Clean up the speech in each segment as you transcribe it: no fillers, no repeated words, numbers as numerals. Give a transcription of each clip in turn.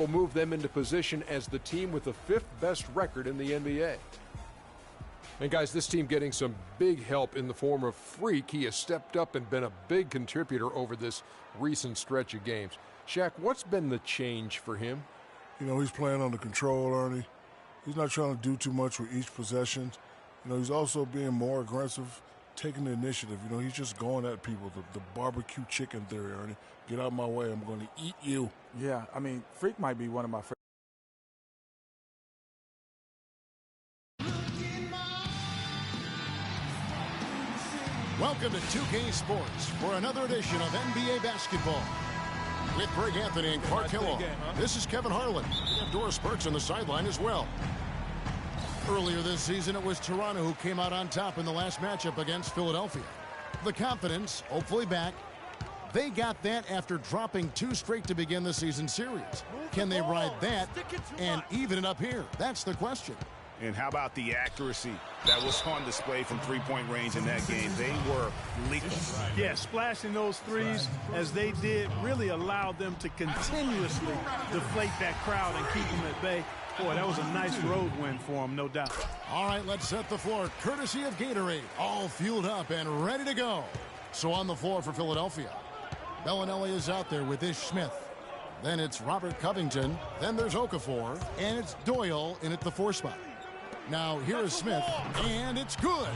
will move them into position as the team with the 5th best record in the NBA. And guys, this team getting some big help in the form of Freak. He has stepped up and been a big contributor over this recent stretch of games. Shaq, what's been the change for him? You know, he's playing under control, Ernie. He's not trying to do too much with each possession. You know, he's also being more aggressive, taking the initiative. You know, he's just going at people. The barbecue chicken theory, Ernie. Get out of my way. I'm going to eat you. Yeah, I mean, Freak might be one of my favorite. Welcome to 2K Sports for another edition of NBA basketball. With Greg Anthony and Clark Kellogg. This is Kevin Harlan. We have Doris Burks on the sideline as well. Earlier this season, it was Toronto who came out on top in the last matchup against Philadelphia. The confidence, hopefully back. They got that after dropping 2 straight to begin the season series. Can they ride that and even it up here? That's the question. And how about the accuracy that was on display from three-point range in that game? They were lethal. Yeah, splashing those threes as they did really allowed them to continuously deflate that crowd and keep them at bay. Boy, that was a nice road win for them, no doubt. All right, let's set the floor. Courtesy of Gatorade, all fueled up and ready to go. So on the floor for Philadelphia, Bellinelli is out there with Ish Smith. Then it's Robert Covington. Then there's Okafor. And it's Doyle in at the 4 spot. Now, here is Smith, and it's good.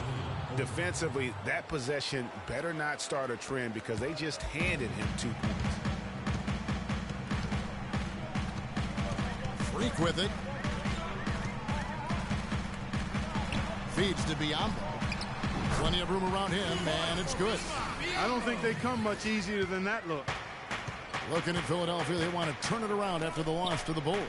Defensively, that possession better not start a trend because they just handed him 2 points. Freak with it. Feeds to Biyombo. Plenty of room around him, and it's good. I don't think they come much easier than that look. Looking at Philadelphia, they want to turn it around after the loss to the Bulls.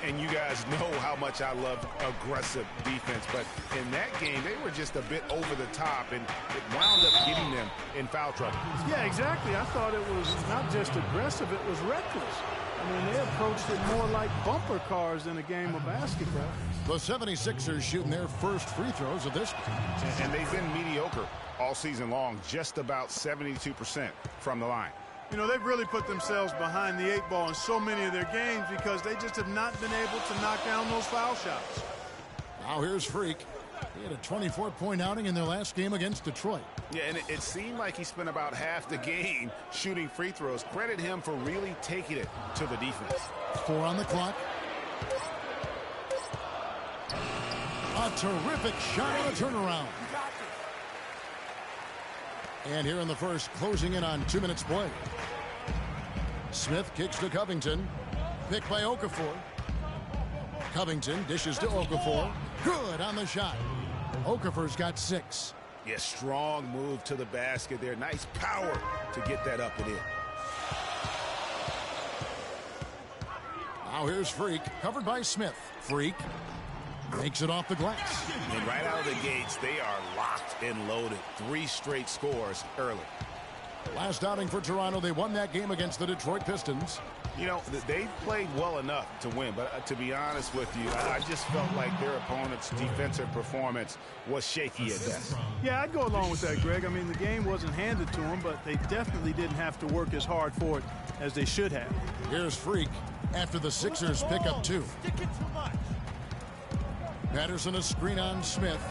And you guys know how much I love aggressive defense, but in that game, they were just a bit over the top, and it wound up getting them in foul trouble. Yeah, exactly. I thought it was not just aggressive, it was reckless. I mean, they approached it more like bumper cars than a game of basketball. The 76ers shooting their first free throws of this game. And they've been mediocre all season long, just about 72% from the line. You know, they've really put themselves behind the 8 ball in so many of their games because they just have not been able to knock down those foul shots. Now here's Freak. He had a 24-point outing in their last game against Detroit. Yeah, and it seemed like he spent about half the game shooting free throws. Credit him for really taking it to the defense. 4 on the clock. A terrific shot on a turnaround. And here in the first, closing in on 2 minutes play. Smith kicks to Covington. Picked by Okafor. Covington dishes to Okafor. Good on the shot. Okafor's got 6. Yeah, strong move to the basket there. Nice power to get that up and in. Now here's Freak, covered by Smith. Freak makes it off the glass. And right out of the gates, they are locked and loaded. 3 straight scores early. Last outing for Toronto, they won that game against the Detroit Pistons. You know, they played well enough to win, but to be honest with you, I just felt like their opponent's defensive performance was shaky at best. Yeah, I'd go along with that, Greg. I mean, the game wasn't handed to them, but they definitely didn't have to work as hard for it as they should have. Here's Freak after the Sixers pick up 2. Patterson a screen on Smith.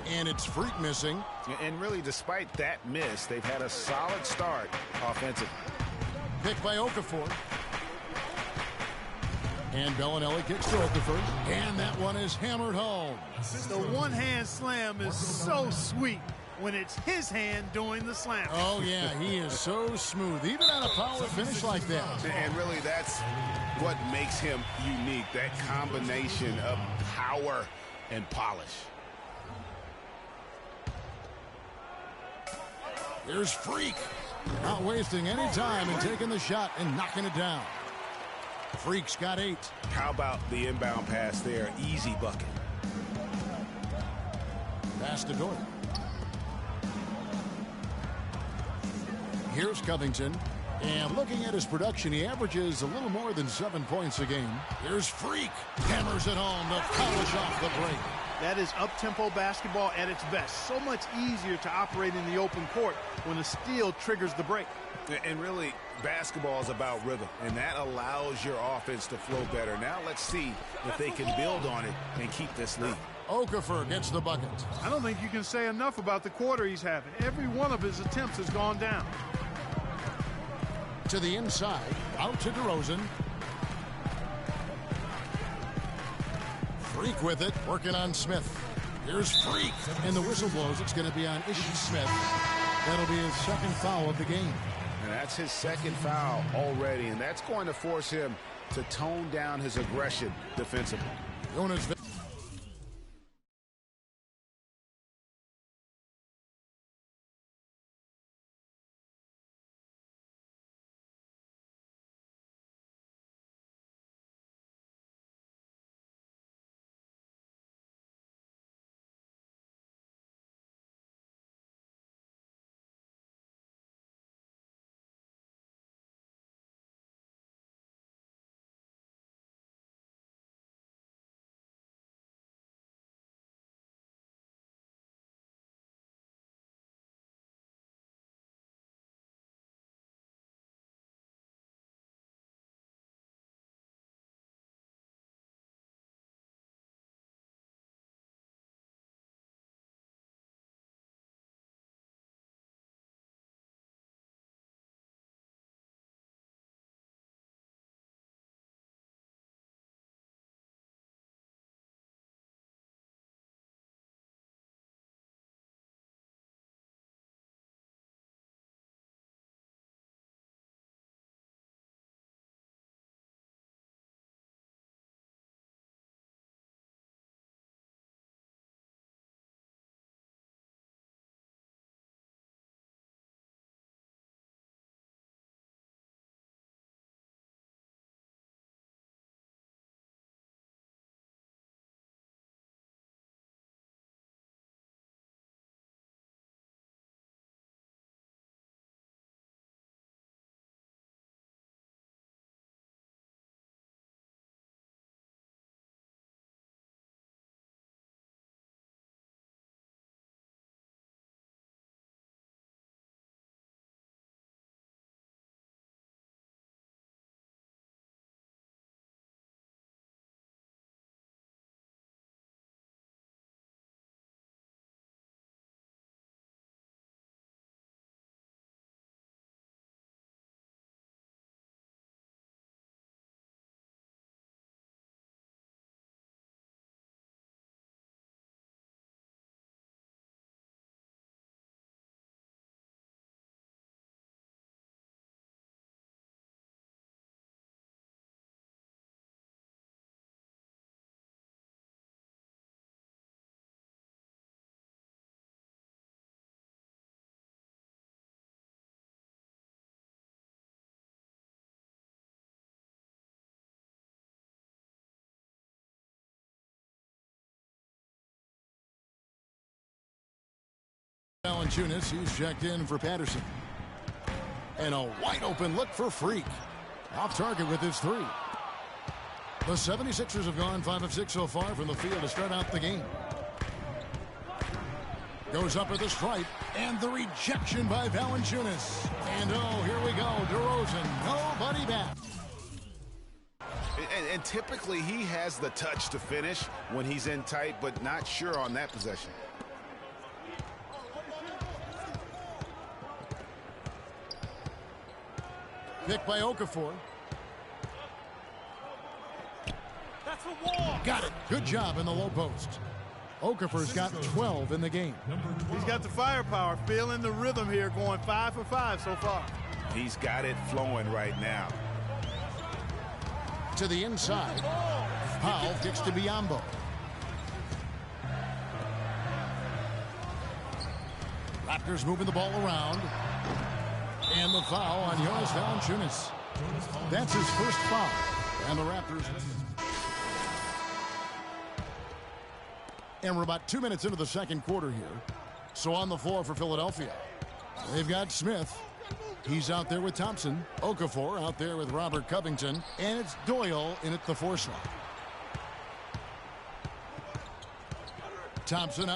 And it's Freak missing. And really, despite that miss, they've had a solid start offensively. Picked by Okafor. And Bellinelli kicks to Okafor. And that one is hammered home. The one-hand slam is so sweet when it's his hand doing the slam. Oh, yeah, he is so smooth, even on a power finish like that. And really, that's what makes him unique, that combination of power and polish. Here's Freak. Not wasting any time and taking the shot and knocking it down. Freak's got 8. How about the inbound pass there? Easy bucket. Pass to Doyle. Here's Covington. And looking at his production, he averages a little more than 7 points a game. Here's Freak. Hammers it home to polish off the break. That is up-tempo basketball at its best. So much easier to operate in the open court when a steal triggers the break. And really, basketball is about rhythm, and that allows your offense to flow better. Now let's see if they can build on it and keep this lead. Okafor gets the bucket. I don't think you can say enough about the quarter he's having. Every one of his attempts has gone down. To the inside, out to DeRozan. Freak with it, working on Smith. Here's Freak, and the whistle blows. It's going to be on Ishi Smith. That'll be his second foul of the game. And that's his second foul already, and that's going to force him to tone down his aggression defensively. Jonas. Valanciunas, he's checked in for Patterson. And a wide open look for Freak. Off target with his three. The 76ers have gone 5 of 6 so far from the field to start out the game. Goes up at the stripe, and the rejection by Valanciunas. And oh, here we go, DeRozan, nobody back. And typically he has the touch to finish when he's in tight, but not sure on that possession. Picked by Okafor. That's a wall. Got it. Good job in the low post. Okafor's got 12 in the game. He's got the firepower, feeling the rhythm here, going 5 for 5 so far. He's got it flowing right now. To the inside. Powell kicks to Biyombo. Raptors moving the ball around. And the foul on Jonas Valanciunas. That's his first foul. And the Raptors. And we're about 2 minutes into the second quarter here. So on the floor for Philadelphia, they've got Smith. He's out there with Thompson. Okafor out there with Robert Covington. And it's Doyle in at the 4 slot. Thompson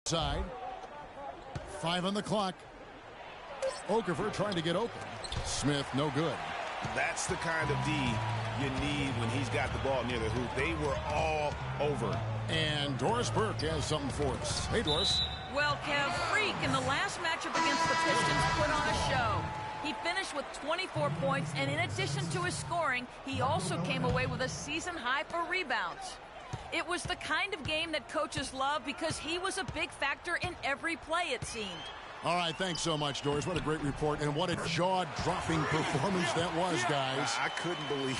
outside. 5 on the clock. Okafor trying to get open. Smith, no good. That's the kind of D you need when he's got the ball near the hoop. They were all over. And Doris Burke has something for us. Hey, Doris. Well, Kev, Freak in the last matchup against the Pistons put on a show. He finished with 24 points, and in addition to his scoring, he also came away with a season high for rebounds. It was the kind of game that coaches love because he was a big factor in every play, it seemed. All right, thanks so much, Doris. What a great report, and what a jaw-dropping performance that was, guys. I couldn't believe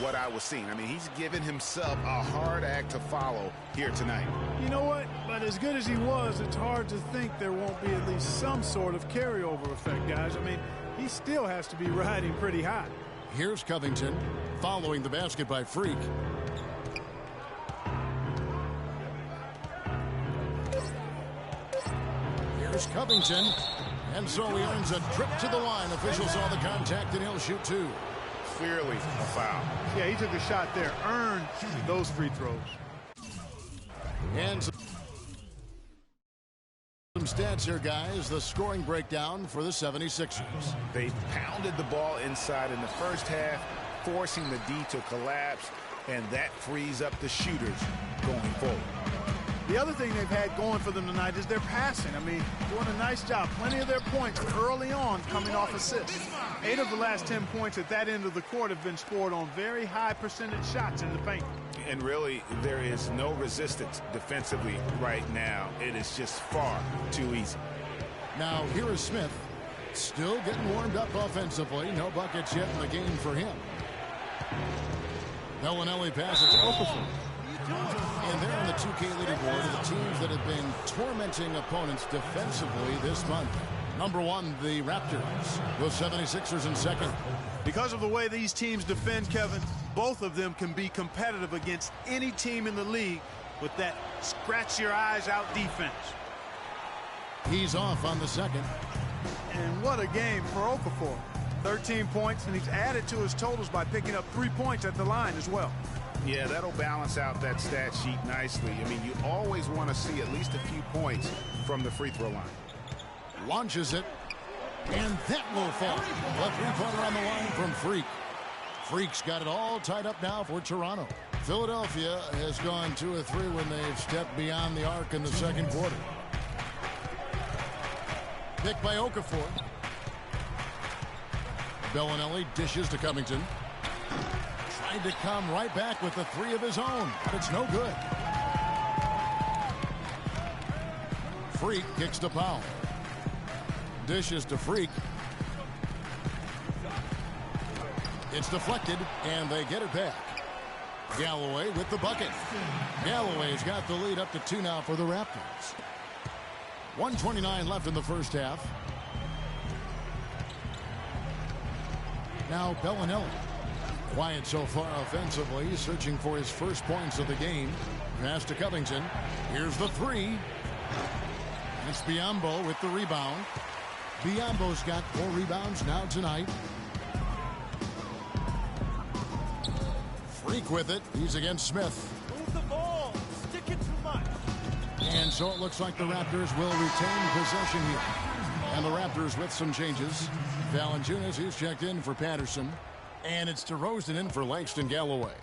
what I was seeing. I mean, he's given himself a hard act to follow here tonight. You know what? But as good as he was, it's hard to think there won't be at least some sort of carryover effect, guys. I mean, he still has to be riding pretty high. Here's Covington following the basket by Freak. Here's Covington, and so he earns a trip to the line. Officials saw the contact, and he'll shoot 2. Clearly a foul. Yeah, he took a shot there, earned those free throws. And some stats here, guys. The scoring breakdown for the 76ers. They pounded the ball inside in the first half, forcing the D to collapse, and that frees up the shooters going forward. The other thing they've had going for them tonight is their passing. I mean, doing a nice job. Plenty of their points early on coming off assists. 8 of the last 10 points at that end of the court have been scored on very high percentage shots in the paint. And really, there is no resistance defensively right now. It is just far too easy. Now, here is Smith. Still getting warmed up offensively. No buckets yet in the game for him. Bellinelli passes to Okafor. And they're on the 2K leaderboard of the teams that have been tormenting opponents defensively this month. Number 1, the Raptors. The 76ers in second. Because of the way these teams defend, Kevin, both of them can be competitive against any team in the league with that scratch-your-eyes-out defense. He's off on the second. And what a game for Okafor. 13 points, and he's added to his totals by picking up 3 points at the line as well. Yeah, that'll balance out that stat sheet nicely. I mean, you always want to see at least a few points from the free throw line. Launches it, and that will fall. A three-pointer on the line from Freak. Freak's got it all tied up now for Toronto. Philadelphia has gone 2 of 3 when they've stepped beyond the arc in the second quarter. Picked by Okafor. Bellinelli dishes to Covington. Tried to come right back with the 3 of his own, but it's no good. Freak kicks to Powell. Dishes to Freak. It's deflected, and they get it back. Galloway with the bucket. Galloway's got the lead up to 2 now for the Raptors. 1:29 left in the first half. Now Bellinelli. Quiet so far offensively, searching for his first points of the game. Pass to Covington. Here's the 3. It's Biyombo with the rebound. Biyombo's got 4 rebounds now tonight. Freak with it. He's against Smith. Move the ball. Stick it too much. And so it looks like the Raptors will retain possession here. And the Raptors with some changes. Valanciunas, he's checked in for Patterson. And it's DeRozan in for Langston Galloway.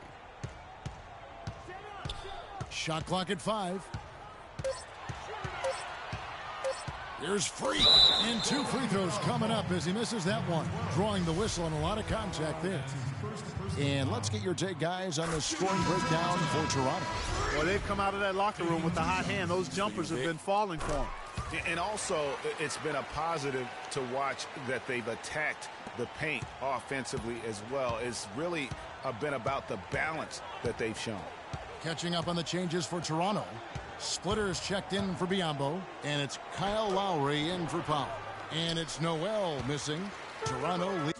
Shot clock at 5. Here's Freak. And 2 free throws coming up as he misses that one. Drawing the whistle and a lot of contact there. And let's get your take, guys, on the scoring breakdown for Toronto. Well, they've come out of that locker room with the hot hand. Those jumpers have been falling for them. And also, it's been a positive to watch that they've attacked the paint offensively as well. It's really been about the balance that they've shown. Catching up on the changes for Toronto. Splitters checked in for Biyombo, and it's Kyle Lowry in for Powell. And it's Noel missing. Toronto leads.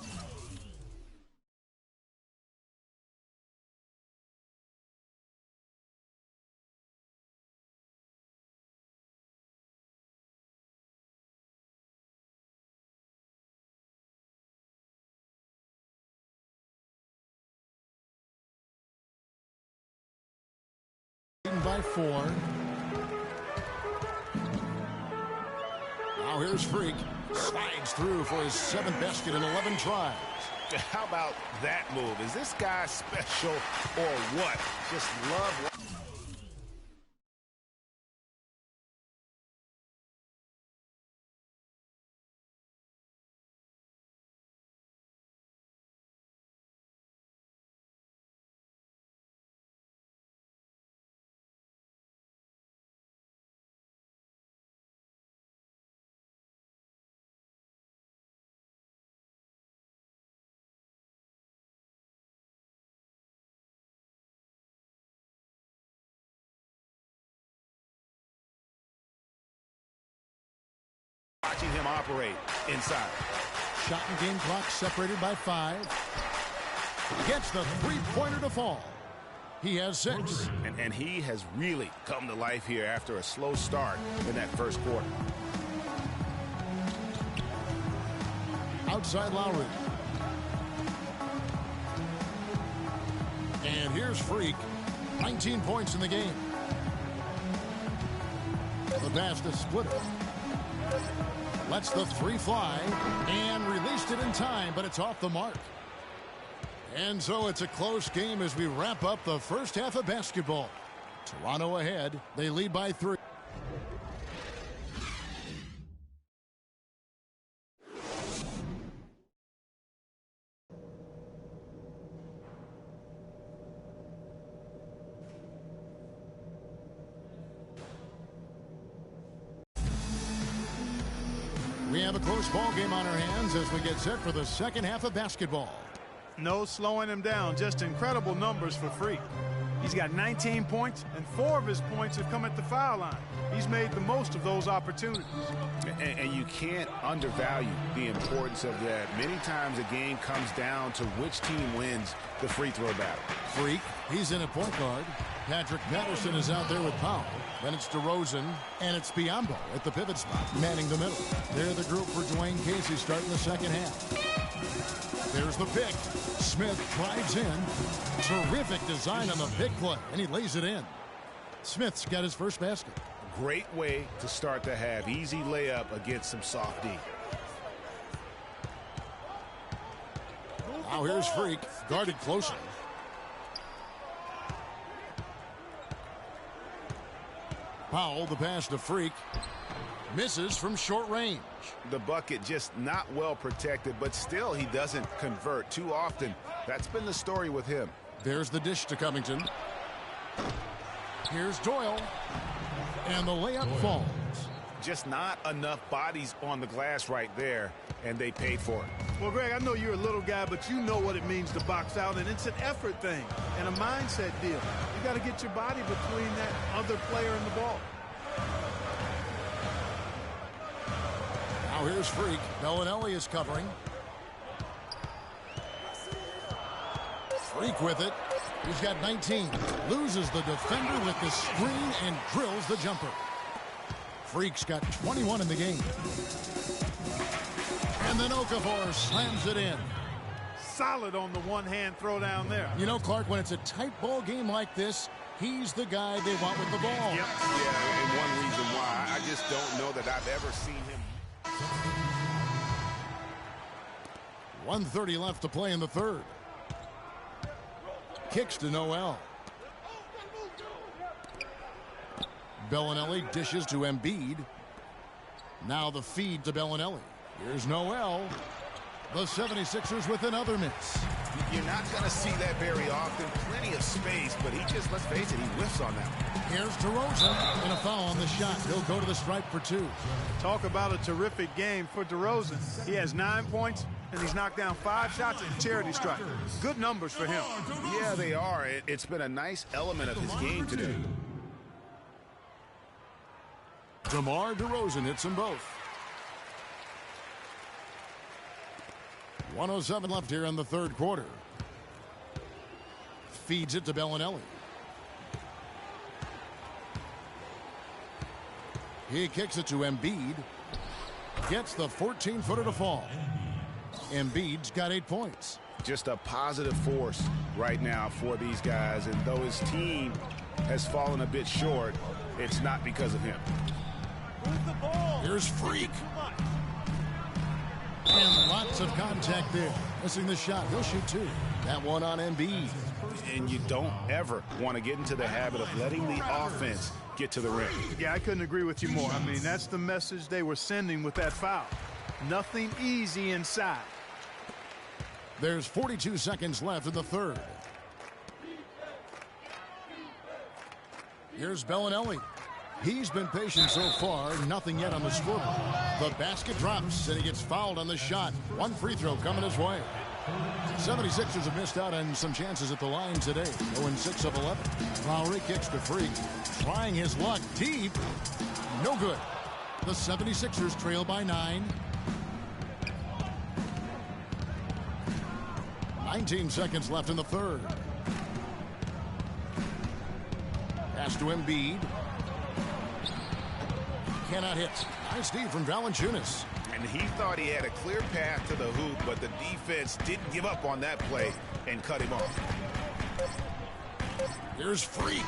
By 4. Now here's Freak. Slides through for his 7th basket in 11 tries. How about that move? Is this guy special or what? Just love. Watching him operate inside. Shot and game clock separated by 5. Gets the three-pointer to fall. He has 6. And he has really come to life here after a slow start in that first quarter. Outside Lowry. And here's Freak. 19 points in the game. The pass to Splitter. Lets the 3 fly and released it in time, but it's off the mark. And so it's a close game as we wrap up the first half of basketball. Toronto ahead. They lead by 3. We have a close ball game on our hands as we get set for the second half of basketball. No slowing him down, just incredible numbers for Freak. He's got 19 points, and 4 of his points have come at the foul line. He's made the most of those opportunities. And you can't undervalue the importance of that. Many times a game comes down to which team wins the free throw battle. Freak, he's in a point guard. Patrick Patterson is out there with Powell. Then it's DeRozan, and it's Biyombo at the pivot spot, manning the middle. They're the group for Dwayne Casey starting the second half. There's the pick. Smith drives in. Terrific design on the pick play, and he lays it in. Smith's got his first basket. Great way to start the half. Easy layup against some soft D. Now here's Freak, guarded closely. Powell, the pass to Freak. Misses from short range. The bucket just not well protected, but still he doesn't convert too often. That's been the story with him. There's the dish to Covington. Here's Doyle. And the layup falls. Just not enough bodies on the glass right there, and they paid for it. Well, Greg, I know you're a little guy, but you know what it means to box out, and it's an effort thing and a mindset deal. You got to get your body between that other player and the ball. Now here's Freak. Bellinelli is covering. Freak with it. He's got 19. Loses the defender with the screen and drills the jumper. Freak's got 21 in the game. And then Okafor slams it in. Solid on the one-hand throw down there. You know, Clark, when it's a tight ball game like this, he's the guy they want with the ball. Yep. Yeah, and one reason why. I just don't know that I've ever seen him. 1:30 left to play in the third. Kicks to Noel. Bellinelli dishes to Embiid. Now the feed to Bellinelli. Here's Noel. The 76ers with another miss. You're not going to see that very often. Plenty of space, but he just, let's face it, he whiffs on that one. Here's DeRozan, and a foul on the shot. He'll go to the stripe for 2. Talk about a terrific game for DeRozan. He has 9 points, and he's knocked down 5 shots at the charity stripe. Good numbers for him. Yeah, they are. It's been a nice element of his game today. DeMar DeRozan hits them both. 1:07 left here in the third quarter. Feeds it to Bellinelli. He kicks it to Embiid. Gets the 14-footer to fall. Embiid's got 8 points. Just a positive force right now for these guys. And though his team has fallen a bit short, it's not because of him. Here's Freak. And lots of contact there. Missing the shot. He'll shoot 2. That one on Embiid. And you don't ever want to get into the habit of letting the offense get to the rim. Yeah, I couldn't agree with you more. I mean, that's the message they were sending with that foul. Nothing easy inside. There's 42 seconds left in the third. Here's Bellinelli. He's been patient so far. Nothing yet on the scoreboard. The basket drops, and he gets fouled on the shot. One free throw coming his way. 76ers have missed out on some chances at the line today. 0-6 of 11. Lowry kicks to Freak. Trying his luck deep. No good. The 76ers trail by 9. 19 seconds left in the third. Pass to Embiid. Cannot hit. Nice D from Valanciunas. And he thought he had a clear path to the hoop, but the defense didn't give up on that play and cut him off. Here's Freak.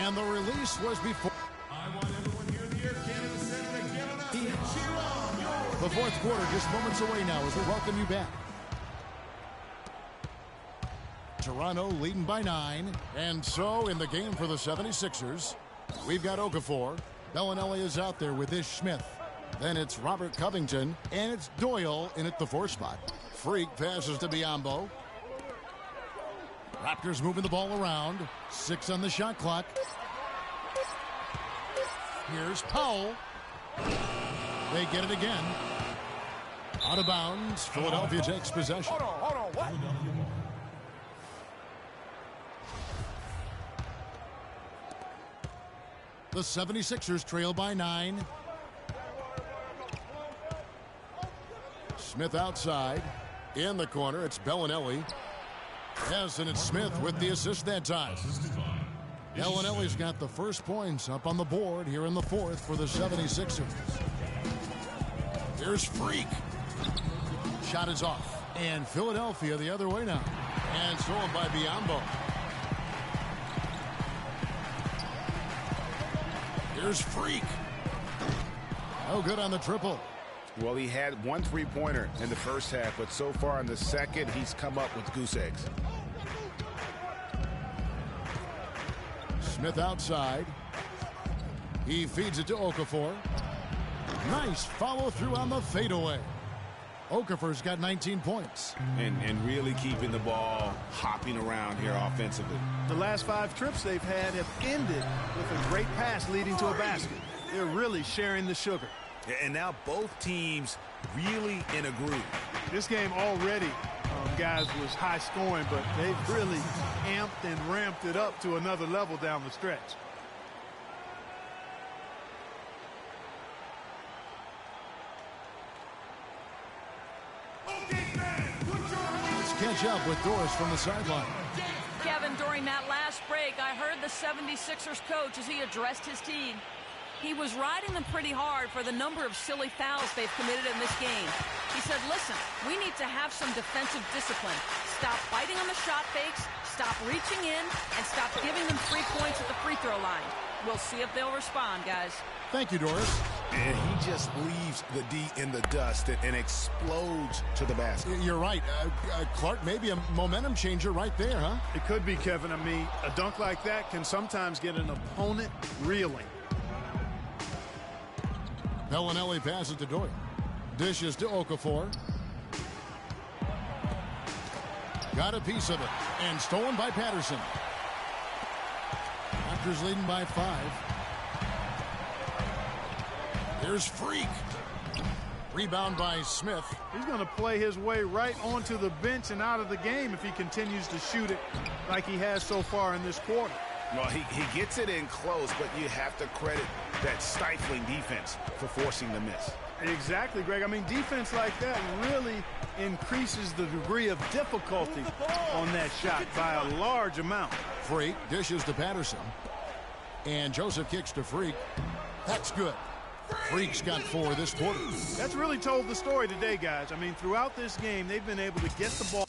And the release was before. I want everyone here in the Air Canada Center to get up and cheer on yours. The fourth quarter just moments away now as we welcome you back. Toronto leading by 9. And so in the game for the 76ers, we've got Okafor. Bellinelli is out there with Ish Smith. Then it's Robert Covington, and it's Doyle in at the 4 spot. Freak passes to Biyombo. Raptors moving the ball around. 6 on the shot clock. Here's Powell. They get it again. Out of bounds. Philadelphia takes possession. Hold on, what? The 76ers trail by 9. Smith outside. In the corner, it's Bellinelli. Yes, and it's Smith with the assist that time. Bellinelli's got the first points up on the board here in the fourth for the 76ers. Here's Freak. Shot is off. And Philadelphia the other way now. And stolen by Biyombo. Here's Freak. No good on the triple. Well, he had 1 3-pointer in the first half, but so far in the second, he's come up with goose eggs. Smith outside. He feeds it to Okafor. Nice follow through on the fadeaway. Okafor's got 19 points. And really keeping the ball hopping around here offensively. The last 5 trips they've had have ended with a great pass leading to a basket. They're really sharing the sugar. And now both teams really in a groove. This game already, guys, was high scoring, but they've really amped and ramped it up to another level down the stretch. Let's catch up with Doris from the sideline. Kevin, during that last break, I heard the 76ers coach as he addressed his team. He was riding them pretty hard for the number of silly fouls they've committed in this game. He said, listen, we need to have some defensive discipline. Stop fighting on the shot fakes, stop reaching in, and stop giving them 3 points at the free throw line. We'll see if they'll respond, guys. Thank you, Doris. And he just leaves the D in the dust and explodes to the basket. You're right. Clark, maybe a momentum changer right there, huh? It could be, Kevin. I mean, a dunk like that can sometimes get an opponent reeling. Bellinelli passes to Doyle. Dishes to Okafor. Got a piece of it. And stolen by Patterson. Raptors leading by 5. Here's Freak. Rebound by Smith. He's going to play his way right onto the bench and out of the game if he continues to shoot it like he has so far in this quarter. Well, he gets it in close, but you have to credit that stifling defense for forcing the miss. Exactly, Greg. I mean, defense like that really increases the degree of difficulty on that shot by a large amount. Freak dishes to Patterson. And Joseph kicks to Freak. That's good. Freak's got 4 this quarter. That's really told the story today, guys. I mean, throughout this game, they've been able to get the ball.